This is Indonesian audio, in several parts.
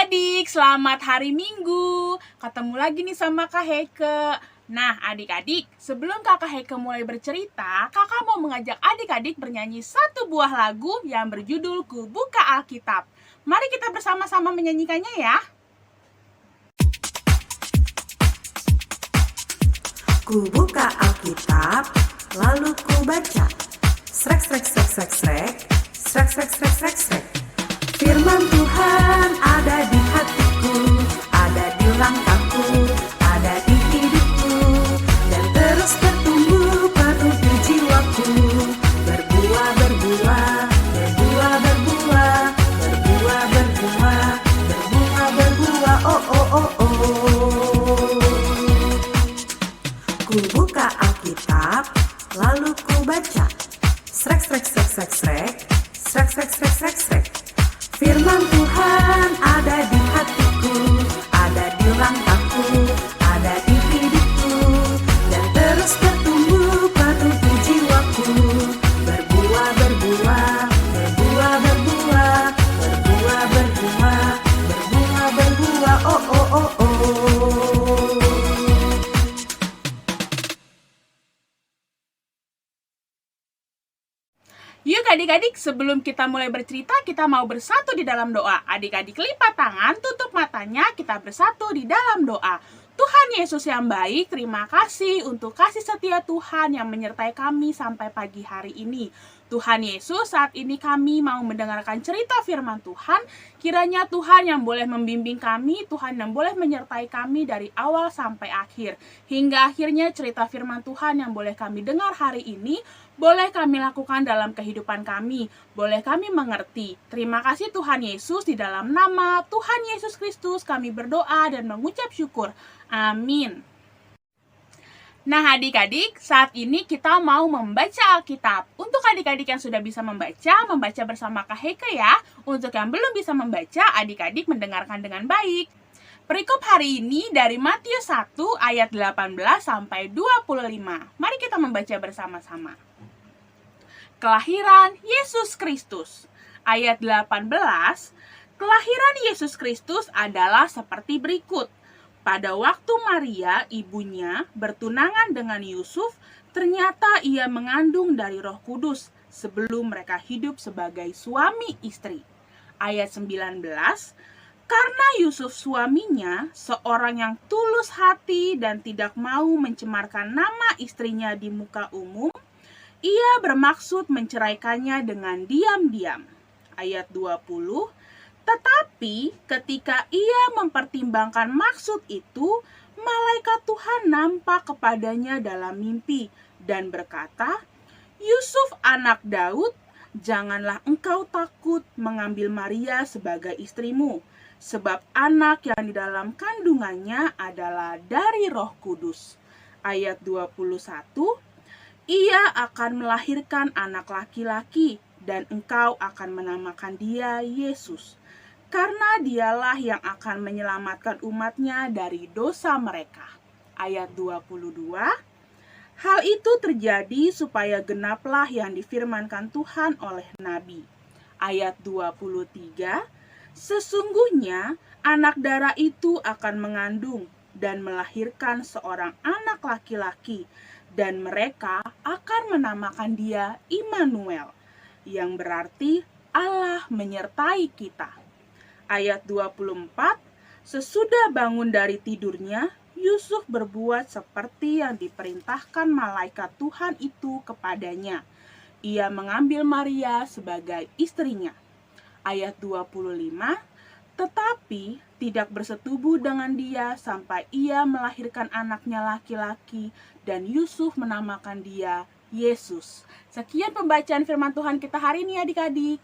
adik-adik, selamat hari Minggu. Ketemu lagi nih sama Kak Heike. Nah, adik-adik, sebelum Kakak Heike mulai bercerita, Kakak mau mengajak adik-adik bernyanyi satu buah lagu yang berjudul Ku Buka Alkitab. Mari kita bersama-sama menyanyikannya ya. Ku buka Alkitab, lalu ku baca. Srek, srek, srek, srek, srek. Srek, srek, srek, srek, srek. Firman Tuhan ada di hatiku, ada di langkahku, ada di hidupku, dan terus bertumbuh penuh di jiwaku. Berbuah, berbuah, berbuah, berbuah, berbuah, berbuah, berbuah, berbuah, oh, oh, oh, oh. Ku buka Alkitab, lalu ku baca. Srek, srek, srek, srek, srek. Srek, srek, srek, srek, srek. Firman Tuhan ada di hatiku, ada di langkahku, ada di hidupku, dan terus bertumbuh penuh di jiwaku. Berbuah, berbuah, berbuah, berbuah, berbuah, berbuah, berbuah, berbuah, oh, oh, oh, oh. Yuk adik-adik, sebelum kita mulai bercerita, kita mau bersatu di dalam doa. Adik-adik lipat tangan, tutup matanya, kita bersatu di dalam doa. Tuhan Yesus yang baik, terima kasih untuk kasih setia Tuhan yang menyertai kami sampai pagi hari ini. Tuhan Yesus, saat ini kami mau mendengarkan cerita firman Tuhan. Kiranya Tuhan yang boleh membimbing kami, Tuhan yang boleh menyertai kami dari awal sampai akhir. Hingga akhirnya cerita firman Tuhan yang boleh kami dengar hari ini, boleh kami lakukan dalam kehidupan kami, boleh kami mengerti. Terima kasih Tuhan Yesus, di dalam nama Tuhan Yesus Kristus kami berdoa dan mengucap syukur. Amin. Nah adik-adik, saat ini kita mau membaca Alkitab. Untuk adik-adik yang sudah bisa membaca bersama Kak Heike ya. Untuk yang belum bisa membaca, adik-adik mendengarkan dengan baik. Perikop hari ini dari Matius 1 ayat 18 sampai 25. Mari kita membaca bersama-sama. Kelahiran Yesus Kristus. Ayat 18, kelahiran Yesus Kristus adalah seperti berikut. Pada waktu Maria, ibunya, bertunangan dengan Yusuf, ternyata ia mengandung dari Roh Kudus sebelum mereka hidup sebagai suami istri. Ayat 19, karena Yusuf suaminya, seorang yang tulus hati dan tidak mau mencemarkan nama istrinya di muka umum, ia bermaksud menceraikannya dengan diam-diam. Ayat 20, tetapi ketika ia mempertimbangkan maksud itu, malaikat Tuhan nampak kepadanya dalam mimpi dan berkata, Yusuf anak Daud, janganlah engkau takut mengambil Maria sebagai istrimu, sebab anak yang di dalam kandungannya adalah dari Roh Kudus. Ayat 21, ia akan melahirkan anak laki-laki dan engkau akan menamakan dia Yesus, karena dialah yang akan menyelamatkan umatnya dari dosa mereka. Ayat 22, hal itu terjadi supaya genaplah yang difirmankan Tuhan oleh Nabi. Ayat 23, sesungguhnya anak darah itu akan mengandung dan melahirkan seorang anak laki-laki, dan mereka akan menamakan dia Immanuel, yang berarti Allah menyertai kita. Ayat 24, sesudah bangun dari tidurnya, Yusuf berbuat seperti yang diperintahkan malaikat Tuhan itu kepadanya. Ia mengambil Maria sebagai istrinya. Ayat 25, tetapi tidak bersetubuh dengan dia sampai ia melahirkan anaknya laki-laki dan Yusuf menamakan dia Yesus. Sekian pembacaan firman Tuhan kita hari ini adik-adik.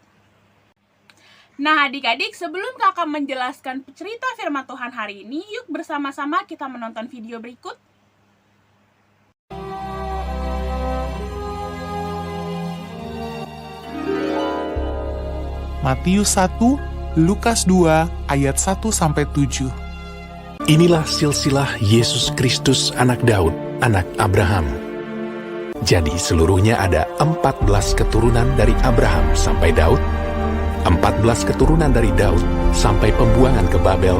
Nah adik-adik, sebelum kakak menjelaskan cerita firman Tuhan hari ini, yuk bersama-sama kita menonton video berikut. Matius 1, Lukas 2, ayat 1-7. Inilah silsilah Yesus Kristus anak Daud, anak Abraham. Jadi seluruhnya ada 14 keturunan dari Abraham sampai Daud. 14 keturunan dari Daud sampai pembuangan ke Babel,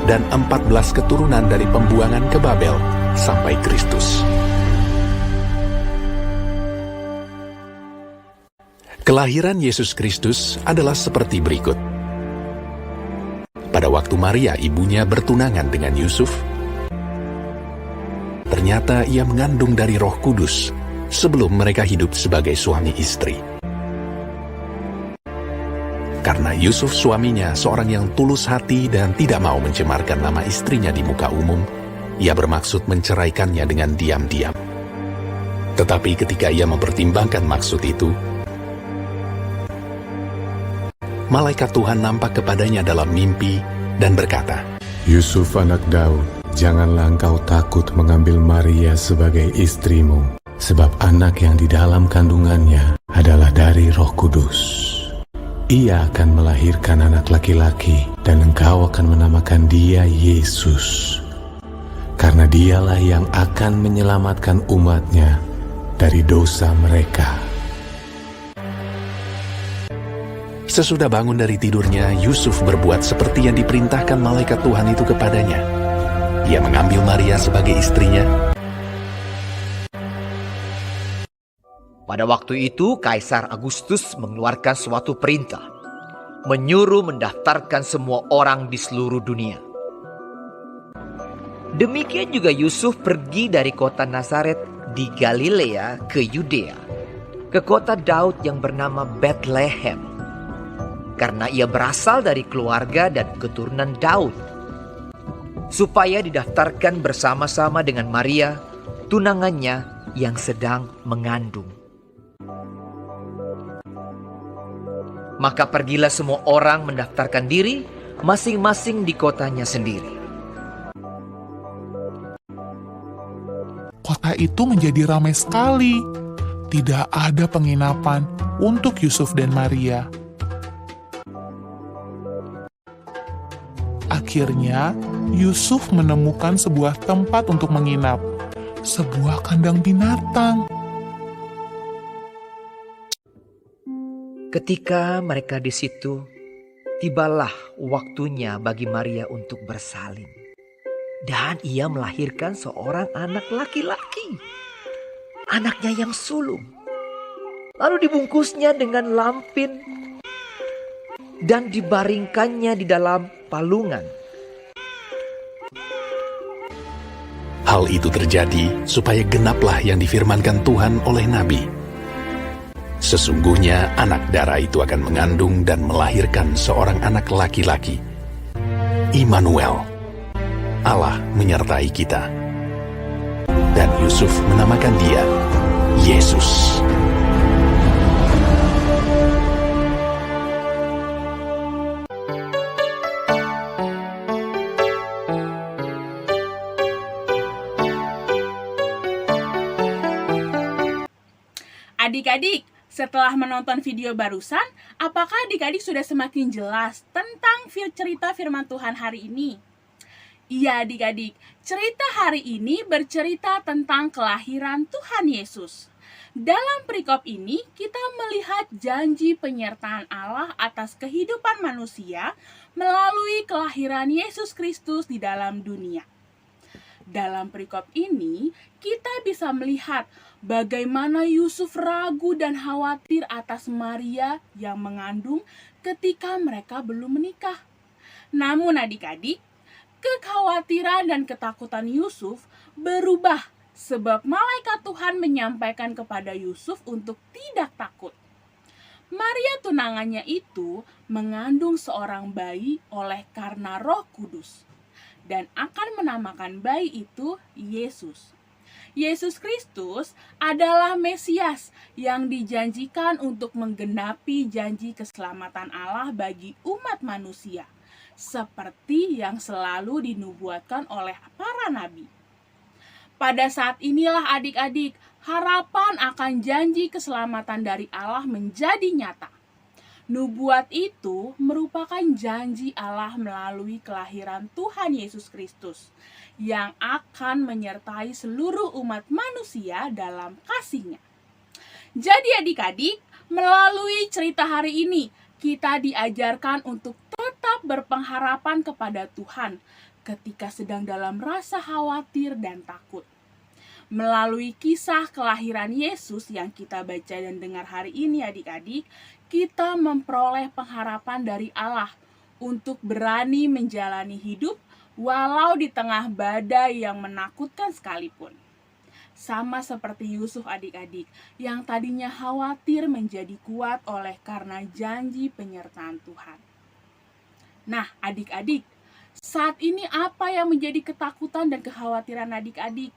dan 14 keturunan dari pembuangan ke Babel sampai Kristus. Kelahiran Yesus Kristus adalah seperti berikut. Pada waktu Maria ibunya bertunangan dengan Yusuf, ternyata ia mengandung dari Roh Kudus sebelum mereka hidup sebagai suami istri. Karena Yusuf suaminya seorang yang tulus hati dan tidak mau mencemarkan nama istrinya di muka umum, ia bermaksud menceraikannya dengan diam-diam. Tetapi ketika ia mempertimbangkan maksud itu, malaikat Tuhan nampak kepadanya dalam mimpi dan berkata, Yusuf anak Daud, janganlah engkau takut mengambil Maria sebagai istrimu, sebab anak yang di dalam kandungannya adalah dari Roh Kudus. Ia akan melahirkan anak laki-laki, dan engkau akan menamakan dia Yesus, karena dialah yang akan menyelamatkan umatnya dari dosa mereka. Sesudah bangun dari tidurnya, Yusuf berbuat seperti yang diperintahkan malaikat Tuhan itu kepadanya. Ia mengambil Maria sebagai istrinya. Pada waktu itu, Kaisar Agustus mengeluarkan suatu perintah, menyuruh mendaftarkan semua orang di seluruh dunia. Demikian juga Yusuf pergi dari kota Nazaret di Galilea ke Yudea, ke kota Daud yang bernama Bethlehem, karena ia berasal dari keluarga dan keturunan Daud, supaya didaftarkan bersama-sama dengan Maria, tunangannya yang sedang mengandung. Maka pergilah semua orang mendaftarkan diri masing-masing di kotanya sendiri. Kota itu menjadi ramai sekali. Tidak ada penginapan untuk Yusuf dan Maria. Akhirnya, Yusuf menemukan sebuah tempat untuk menginap, sebuah kandang binatang. Ketika mereka di situ, tibalah waktunya bagi Maria untuk bersalin. Dan ia melahirkan seorang anak laki-laki, anaknya yang sulung. Lalu dibungkusnya dengan lampin dan dibaringkannya di dalam palungan. Hal itu terjadi supaya genaplah yang difirmankan Tuhan oleh Nabi. Sesungguhnya anak darah itu akan mengandung dan melahirkan seorang anak laki-laki. Immanuel, Allah menyertai kita. Dan Yusuf menamakan dia Yesus. Adik-adik, setelah menonton video barusan, apakah adik-adik sudah semakin jelas tentang cerita firman Tuhan hari ini? Iya adik-adik, cerita hari ini bercerita tentang kelahiran Tuhan Yesus. Dalam perikop ini, kita melihat janji penyertaan Allah atas kehidupan manusia melalui kelahiran Yesus Kristus di dalam dunia. Dalam perikop ini, kita bisa melihat bagaimana Yusuf ragu dan khawatir atas Maria yang mengandung ketika mereka belum menikah. Namun adik-adik, kekhawatiran dan ketakutan Yusuf berubah sebab malaikat Tuhan menyampaikan kepada Yusuf untuk tidak takut. Maria tunangannya itu mengandung seorang bayi oleh karena Roh Kudus dan akan menamakan bayi itu Yesus. Yesus Kristus adalah Mesias yang dijanjikan untuk menggenapi janji keselamatan Allah bagi umat manusia, seperti yang selalu dinubuatkan oleh para nabi. Pada saat inilah adik-adik, harapan akan janji keselamatan dari Allah menjadi nyata. Nubuat itu merupakan janji Allah melalui kelahiran Tuhan Yesus Kristus yang akan menyertai seluruh umat manusia dalam kasih-Nya. Jadi adik-adik, melalui cerita hari ini, kita diajarkan untuk tetap berpengharapan kepada Tuhan ketika sedang dalam rasa khawatir dan takut. Melalui kisah kelahiran Yesus yang kita baca dan dengar hari ini adik-adik, kita memperoleh pengharapan dari Allah untuk berani menjalani hidup walau di tengah badai yang menakutkan sekalipun. Sama seperti Yusuf adik-adik, yang tadinya khawatir menjadi kuat oleh karena janji penyertaan Tuhan. Nah adik-adik, saat ini apa yang menjadi ketakutan dan kekhawatiran adik-adik?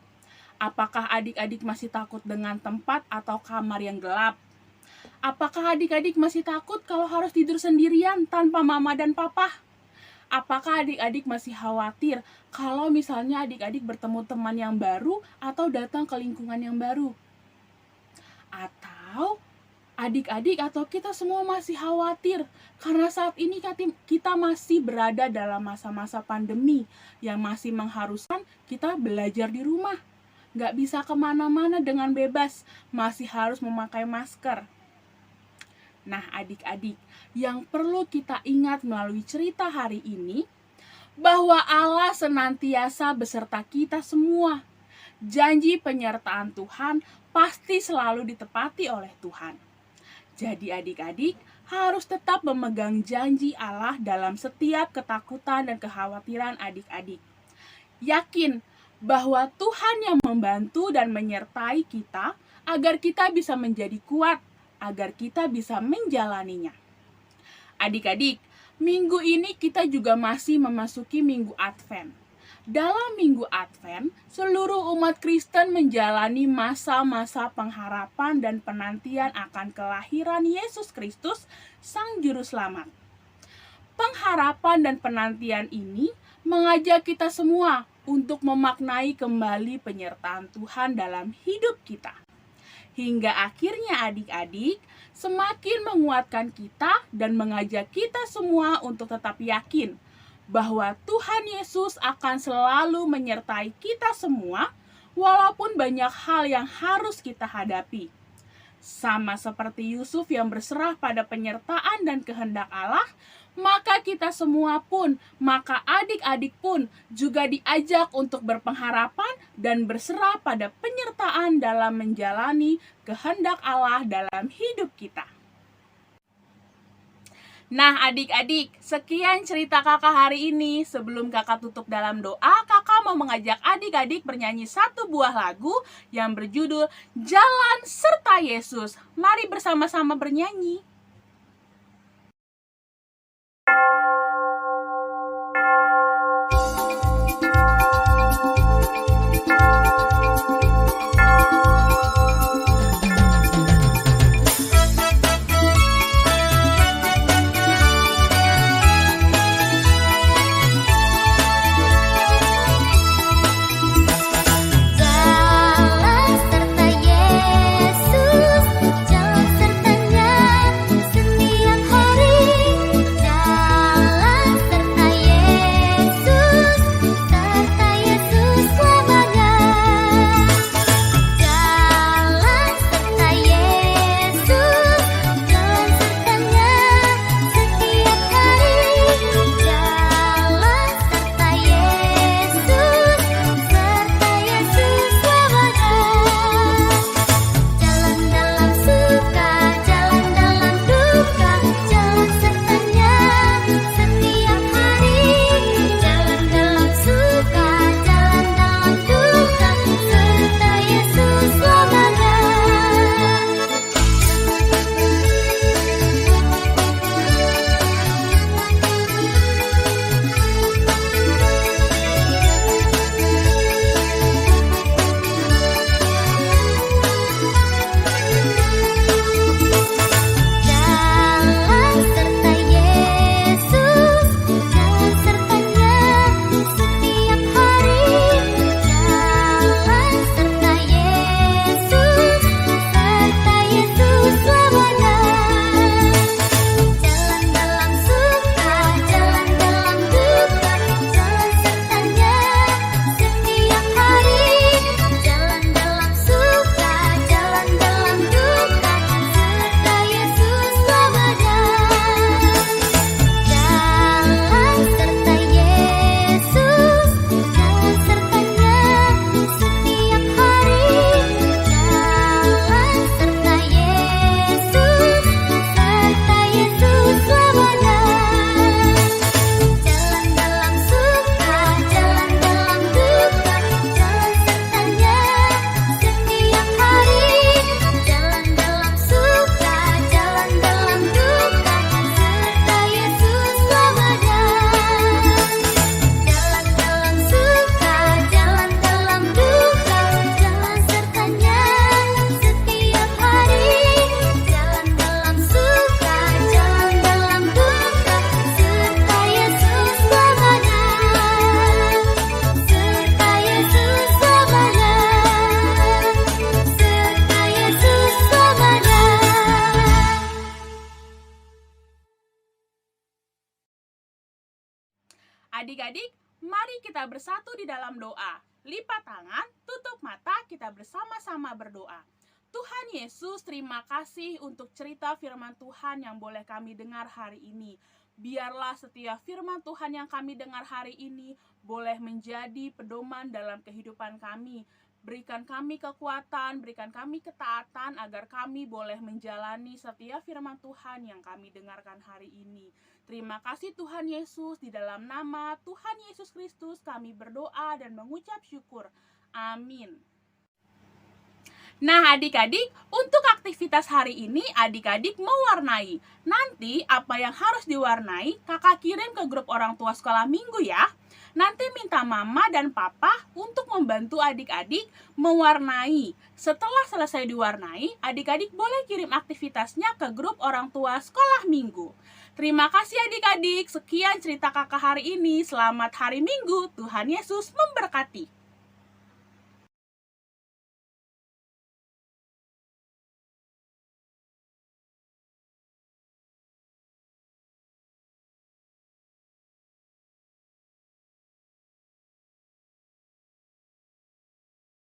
Apakah adik-adik masih takut dengan tempat atau kamar yang gelap? Apakah adik-adik masih takut kalau harus tidur sendirian tanpa mama dan papa? Apakah adik-adik masih khawatir kalau misalnya adik-adik bertemu teman yang baru atau datang ke lingkungan yang baru? Atau adik-adik atau kita semua masih khawatir karena saat ini kita masih berada dalam masa-masa pandemi yang masih mengharuskan kita belajar di rumah. Nggak bisa kemana-mana dengan bebas, masih harus memakai masker. Nah adik-adik, yang perlu kita ingat melalui cerita hari ini, bahwa Allah senantiasa beserta kita semua. Janji penyertaan Tuhan pasti selalu ditepati oleh Tuhan. Jadi adik-adik harus tetap memegang janji Allah dalam setiap ketakutan dan kekhawatiran adik-adik. Yakin bahwa Tuhan yang membantu dan menyertai kita agar kita bisa menjadi kuat, agar kita bisa menjalaninya. Adik-adik, minggu ini kita juga masih memasuki minggu Advent. Dalam minggu Advent, seluruh umat Kristen menjalani masa-masa pengharapan dan penantian akan kelahiran Yesus Kristus, Sang Juru Selamat. Pengharapan dan penantian ini mengajak kita semua untuk memaknai kembali penyertaan Tuhan dalam hidup kita. Hingga akhirnya adik-adik semakin menguatkan kita dan mengajak kita semua untuk tetap yakin bahwa Tuhan Yesus akan selalu menyertai kita semua walaupun banyak hal yang harus kita hadapi. Sama seperti Yusuf yang berserah pada penyertaan dan kehendak Allah, maka kita semua pun, maka adik-adik pun juga diajak untuk berpengharapan dan berserah pada penyertaan dalam menjalani kehendak Allah dalam hidup kita. Nah adik-adik, sekian cerita kakak hari ini. Sebelum kakak tutup dalam doa, kakak mau mengajak adik-adik bernyanyi satu buah lagu yang berjudul Jalan Serta Yesus. Mari bersama-sama bernyanyi. Jalan serta Yesus, jalan sertanya Adik-adik, mari kita bersatu di dalam doa. Lipat tangan, tutup mata, kita bersama-sama berdoa. Tuhan Yesus, terima kasih untuk cerita firman Tuhan yang boleh kami dengar hari ini. Biarlah setiap firman Tuhan yang kami dengar hari ini boleh menjadi pedoman dalam kehidupan kami. Berikan kami kekuatan, berikan kami ketaatan agar kami boleh menjalani setiap firman Tuhan yang kami dengarkan hari ini. Terima kasih Tuhan Yesus, di dalam nama Tuhan Yesus Kristus kami berdoa dan mengucap syukur. Amin. Nah adik-adik, untuk aktivitas hari ini adik-adik mewarnai. Nanti apa yang harus diwarnai kakak kirim ke grup orang tua sekolah minggu ya. Nanti minta mama dan papa untuk membantu adik-adik mewarnai. Setelah selesai diwarnai, adik-adik boleh kirim aktivitasnya ke grup orang tua sekolah minggu. Terima kasih adik-adik, sekian cerita kakak hari ini. Selamat hari Minggu, Tuhan Yesus memberkati.